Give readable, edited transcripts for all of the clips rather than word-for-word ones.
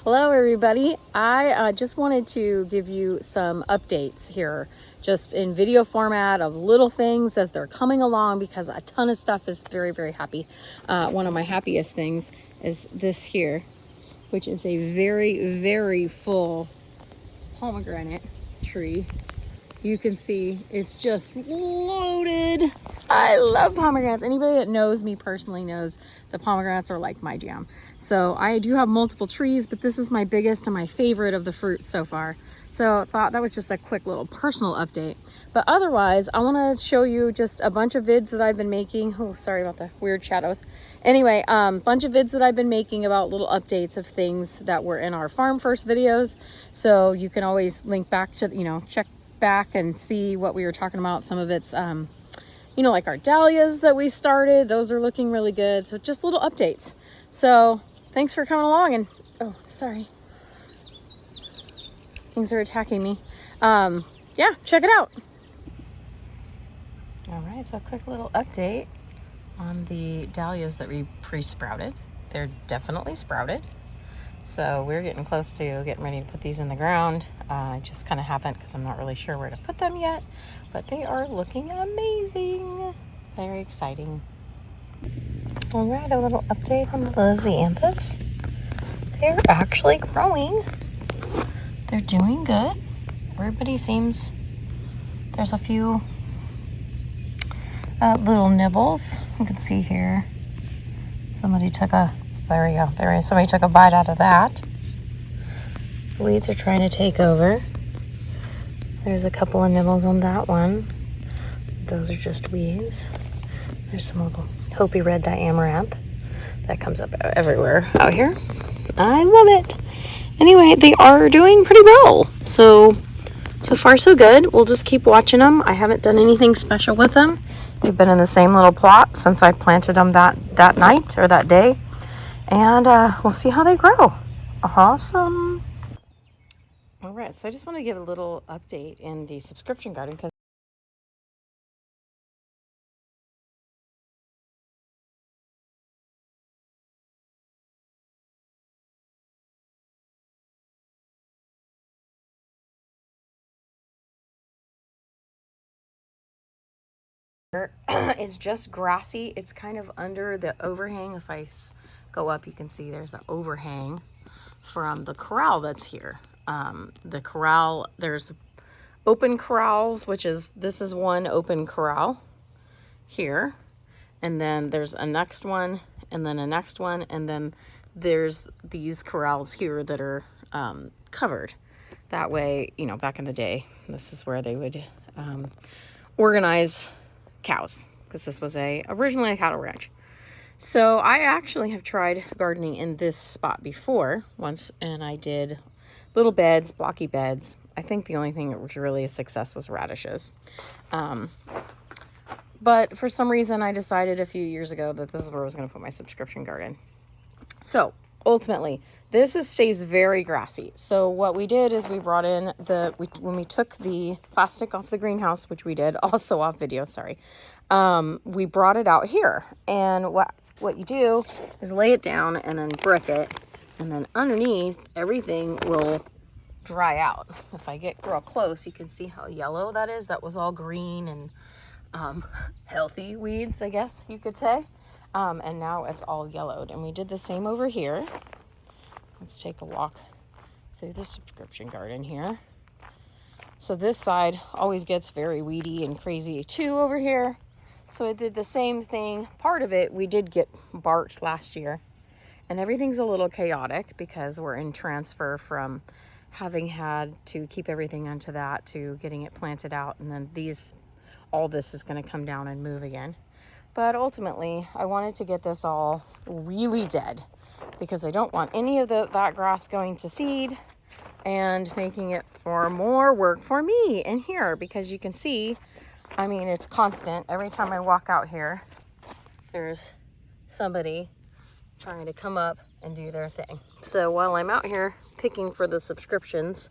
Hello everybody. I just wanted to give you some updates here, just in video format of little things as they're coming along, because a ton of stuff is very, very happy. One of my happiest things is this here, which is a very, very full pomegranate tree. You can see it's just loaded. I love pomegranates. Anybody that knows me personally knows the pomegranates are like my jam. So I do have multiple trees, but this is my biggest and my favorite of the fruits so far. So I thought that was just a quick little personal update. But otherwise, I want to show you just a bunch of vids that I've been making. Oh, sorry about the weird shadows. Anyway, bunch of vids that I've been making about little updates of things that were in our Farm First videos. So you can always link back to, check back and see what we were talking about. Some of it's like our dahlias that we started, those are looking really good. So just little updates. So thanks for coming along. And oh, sorry, things are attacking me. Yeah, check it out. All right, so a quick little update on the dahlias that we pre-sprouted. They're definitely sprouted. So we're getting close to getting ready to put these in the ground. I just kind of haven't, because I'm not really sure where to put them yet, but they are looking amazing. Very exciting. All right, a little update on the lisianthus. They're actually growing. They're doing good. Everybody seems, there's a few little nibbles. You can see here, somebody took a, there we go. There is. Somebody took a bite out of that. Weeds are trying to take over. There's a couple of nibbles on that one. Those are just weeds. There's some little Hopi red diamaranth that comes up everywhere out here. I love it. Anyway, they are doing pretty well. So far so good. We'll just keep watching them. I haven't done anything special with them. They've been in the same little plot since I planted them that night or that day. And we'll see how they grow. Awesome. All right, so I just want to give a little update in the subscription garden, because it's just grassy. It's kind of under the overhang. If I go up, you can see there's an overhang from the corral that's here. The corral, there's open corrals, this is one open corral here, and then there's a next one, and then a next one, and then there's these corrals here that are covered. That way, back in the day, this is where they would organize cows, because this was originally a cattle ranch. So I actually have tried gardening in this spot before once, and I did little beds, blocky beds. I think the only thing that was really a success was radishes. But for some reason, I decided a few years ago that this is where I was going to put my subscription garden. So ultimately, this stays very grassy. So what we did is we brought in when we took the plastic off the greenhouse, which we did also off video, sorry. We brought it out here, and what you do is lay it down and then brick it, and then underneath everything will dry out. If I get real close, you can see how yellow that is. That was all green and healthy weeds, I guess you could say. And now it's all yellowed. And we did the same over here. Let's take a walk through the subscription garden here. So this side always gets very weedy and crazy too over here. So I did the same thing. Part of it we did get barked last year. And everything's a little chaotic because we're in transfer from having had to keep everything onto that to getting it planted out. And then all this is going to come down and move again. But ultimately, I wanted to get this all really dead, because I don't want any of that grass going to seed and making it for more work for me in here, because you can see, it's constant. Every time I walk out here, there's somebody trying to come up and do their thing. So while I'm out here picking for the subscriptions,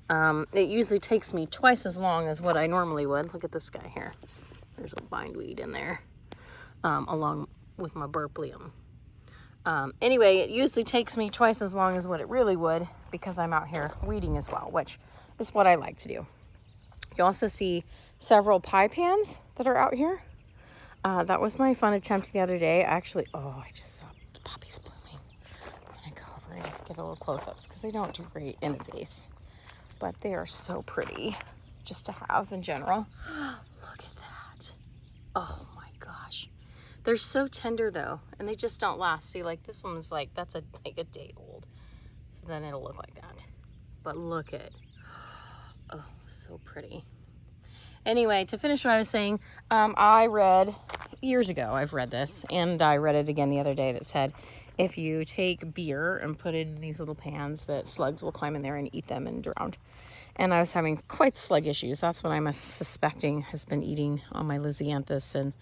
it usually takes me twice as long as what I normally would. Look at this guy here. There's a bindweed in there, along with my burplium. Anyway, it usually takes me twice as long as what it really would because I'm out here weeding as well, which is what I like to do. You also see several pie pans that are out here. That was my fun attempt the other day. Actually, oh, I just saw poppies blooming. I'm gonna go over and just get a little close-ups because they don't do great in the vase, but they are so pretty just to have in general. Look at that. Oh my gosh. They're so tender though, and they just don't last. See, like this one's like, that's like a day old. So then it'll look like that. But look at, oh, so pretty. Anyway, to finish what I was saying, I read years ago, I've read this, and I read it again the other day that said, if you take beer and put it in these little pans, that slugs will climb in there and eat them and drown. And I was having quite slug issues. That's what I'm suspecting has been eating on my Lysianthus and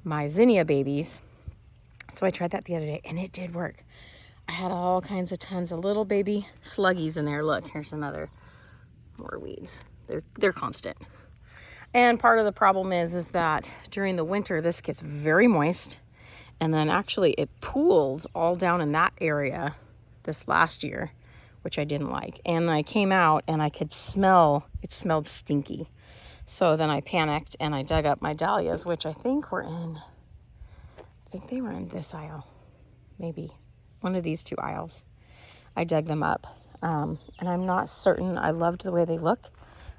my zinnia babies. So I tried that the other day, and it did work. I had all kinds of tons of little baby sluggies in there. Look, here's another, more weeds. They're constant. And part of the problem is that during the winter, this gets very moist. And then actually it pooled all down in that area this last year, which I didn't like. And I came out and I could smell, it smelled stinky. So then I panicked and I dug up my dahlias, which I think they were in this aisle. Maybe one of these two aisles. I dug them up. And I'm not certain. I loved the way they look.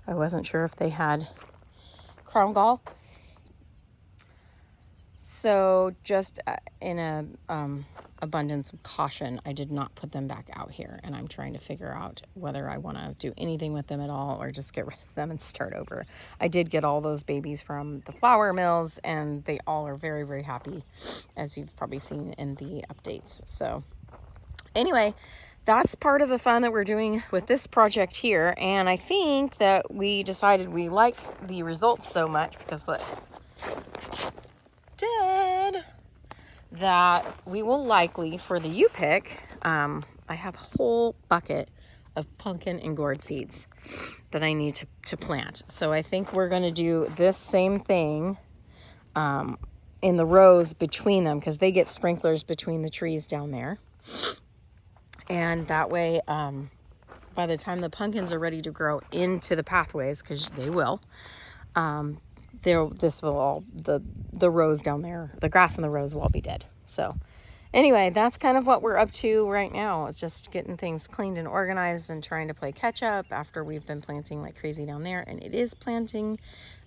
I wasn't sure if they had crown gall. So just in a abundance of caution, I did not put them back out here, and I'm trying to figure out whether I want to do anything with them at all or just get rid of them and start over. I did get all those babies from the flour mills, and they all are very, very happy, as you've probably seen in the updates. So anyway, that's part of the fun that we're doing with this project here. And I think that we decided we like the results so much because look, that we will likely for the U-pick, I have a whole bucket of pumpkin and gourd seeds that I need to plant. So I think we're going to do this same thing in the rows between them because they get sprinklers between the trees down there. And that way, by the time the pumpkins are ready to grow into the pathways, because they will, this will all, the rows down there, the grass in the rows will all be dead. So anyway, that's kind of what we're up to right now. It's just getting things cleaned and organized and trying to play catch up after we've been planting like crazy down there. And it is planted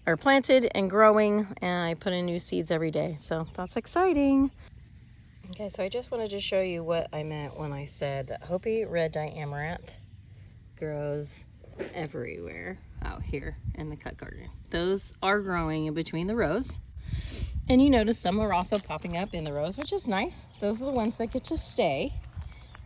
and growing, and I put in new seeds every day. So that's exciting. Okay, so I just wanted to show you what I meant when I said that Hopi red dye amaranth grows everywhere out here in the cut garden. Those are growing in between the rows. And you notice some are also popping up in the rows, which is nice. Those are the ones that get to stay,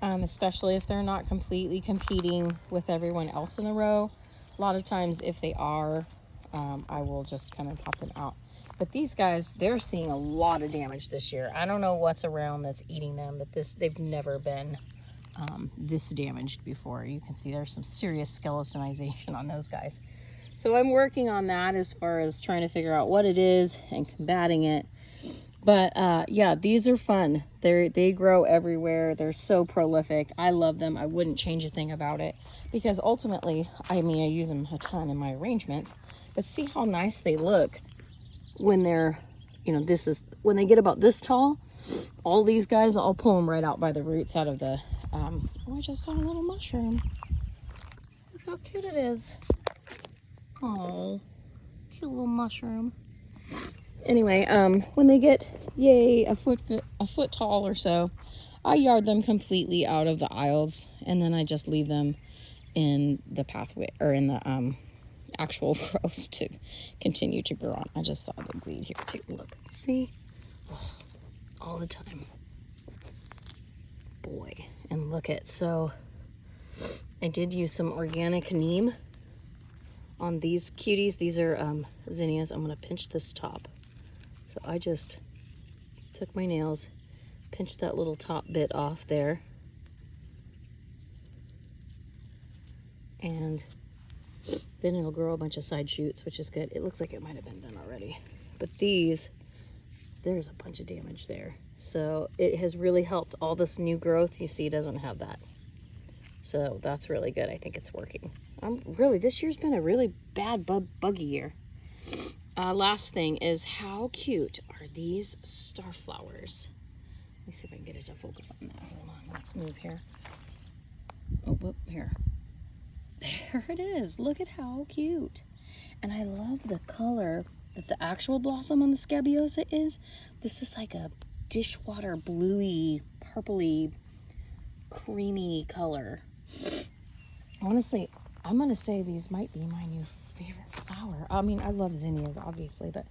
especially if they're not completely competing with everyone else in the row. A lot of times if they are, I will just kind of pop them out. But these guys, they're seeing a lot of damage this year. I don't know what's around that's eating them, but they've never been this damaged before. You can see there's some serious skeletonization on those guys. So I'm working on that as far as trying to figure out what it is and combating it. But yeah, these are fun. They grow everywhere. They're so prolific. I love them. I wouldn't change a thing about it because ultimately, I mean, I use them a ton in my arrangements. But see how nice they look when they're, you know, when they get about this tall. All these guys, I'll pull them right out by the roots out of the, oh, I just saw a little mushroom. Look how cute it is. Oh, cute little mushroom. Anyway, when they get, a foot tall or so, I yard them completely out of the aisles, and then I just leave them in the pathway, or in the actual rows to continue to grow on. I just saw a big weed here too. Look, see? Oh, all the time. Boy, and look at, so I did use some organic neem on these cuties. These are zinnias. I'm going to pinch this top. So I just took my nails, pinched that little top bit off there, and then it'll grow a bunch of side shoots, which is good. It looks like it might have been done already. But these, there's a bunch of damage there. So it has really helped. All this new growth you see doesn't have that. So that's really good. I think it's working. This year's been a really bad buggy year. Last thing is, how cute are these star flowers? Let me see if I can get it to focus on that. Hold on, let's move here. Oh, whoop, here. There it is. Look at how cute. And I love the color that the actual blossom on the scabiosa is. This is like a dishwater bluey, purpley, creamy color. Honestly, I'm gonna say these might be my new favorite flower. I mean, I love zinnias, obviously, but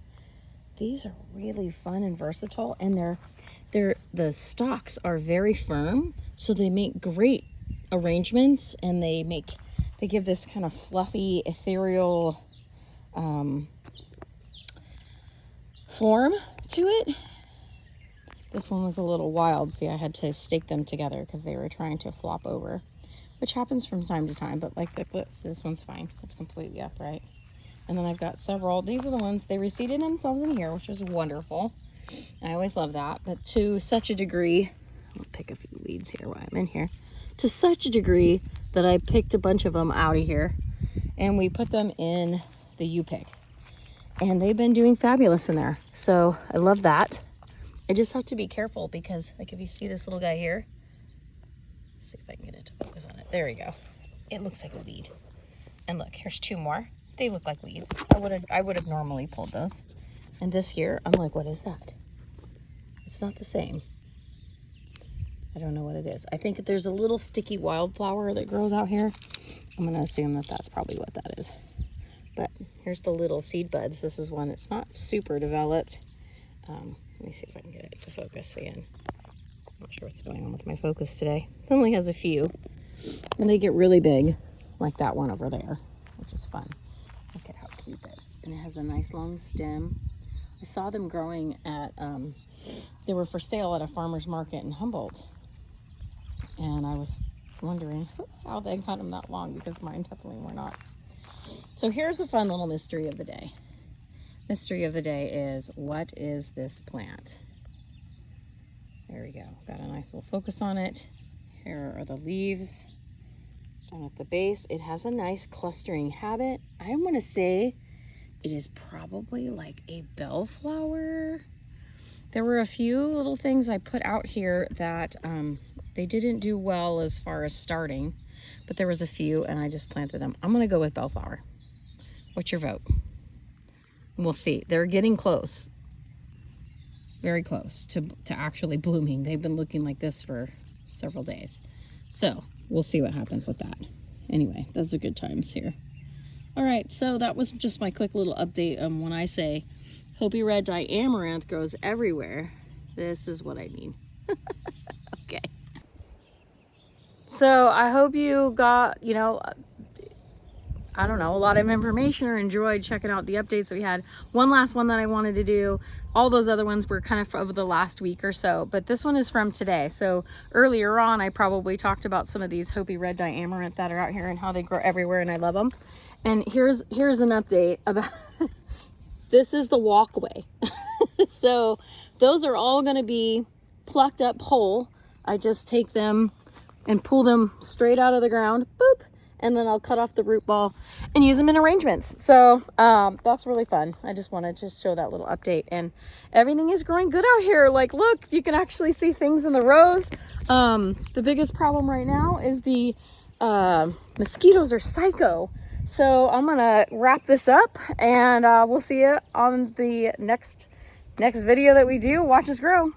these are really fun and versatile, and the stalks are very firm, so they make great arrangements, and they give this kind of fluffy, ethereal form to it. This one was a little wild. See, I had to stake them together because they were trying to flop over, which happens from time to time, but like this one's fine. It's completely upright. And then I've got several. These are the ones, they reseeded themselves in here, which is wonderful. I always love that. But to such a degree, I'll pick a few weeds here while I'm in here. To such a degree that I picked a bunch of them out of here and we put them in the U-Pick. And they've been doing fabulous in there. So I love that. I just have to be careful because, like, if you see this little guy here, let's see if I can get it to focus on it. There we go. It looks like a weed. And look, here's two more. They look like weeds. I would have normally pulled those. And this here, I'm like, what is that? It's not the same. I don't know what it is. I think there's a little sticky wildflower that grows out here. I'm going to assume that that's probably what that is. But here's the little seed buds. This is one that's not super developed. Let me see if I can get it to focus again. I'm not sure what's going on with my focus today. It only has a few. And they get really big, like that one over there, which is fun. Look at how cute that is. And it has a nice long stem. I saw them growing at, they were for sale at a farmer's market in Humboldt. And I was wondering how they got them that long, because mine definitely were not. So here's a fun little mystery of the day. Mystery of the day is, what is this plant? There we go. Got a nice little focus on it. Here are the leaves down at the base. It has a nice clustering habit. I'm going to say it is probably like a bellflower. There were a few little things I put out here that they didn't do well as far as starting, but there was a few and I just planted them. I'm going to go with bellflower. What's your vote? We'll see. They're getting close. Very close to actually blooming. They've been looking like this for several days. So we'll see what happens with that. Anyway, those are good times here. All right, so that was just my quick little update on when I say Hopi Red Diamaranth grows everywhere. This is what I mean. Okay. So I hope you got, I don't know, a lot of information or enjoyed checking out the updates that we had. One last one that I wanted to do. All those other ones were kind of over the last week or so, but this one is from today. So earlier on, I probably talked about some of these Hopi Red Diamaranth that are out here and how they grow everywhere, and I love them. And here's an update about this is the walkway. So those are all going to be plucked up whole. I just take them and pull them straight out of the ground, boop, and then I'll cut off the root ball and use them in arrangements. So that's really fun. I just wanted to show that little update, and everything is growing good out here. Like, look, you can actually see things in the rows. The biggest problem right now is the mosquitoes are psycho. So I'm gonna wrap this up, and we'll see you on the next video that we do. Watch us grow.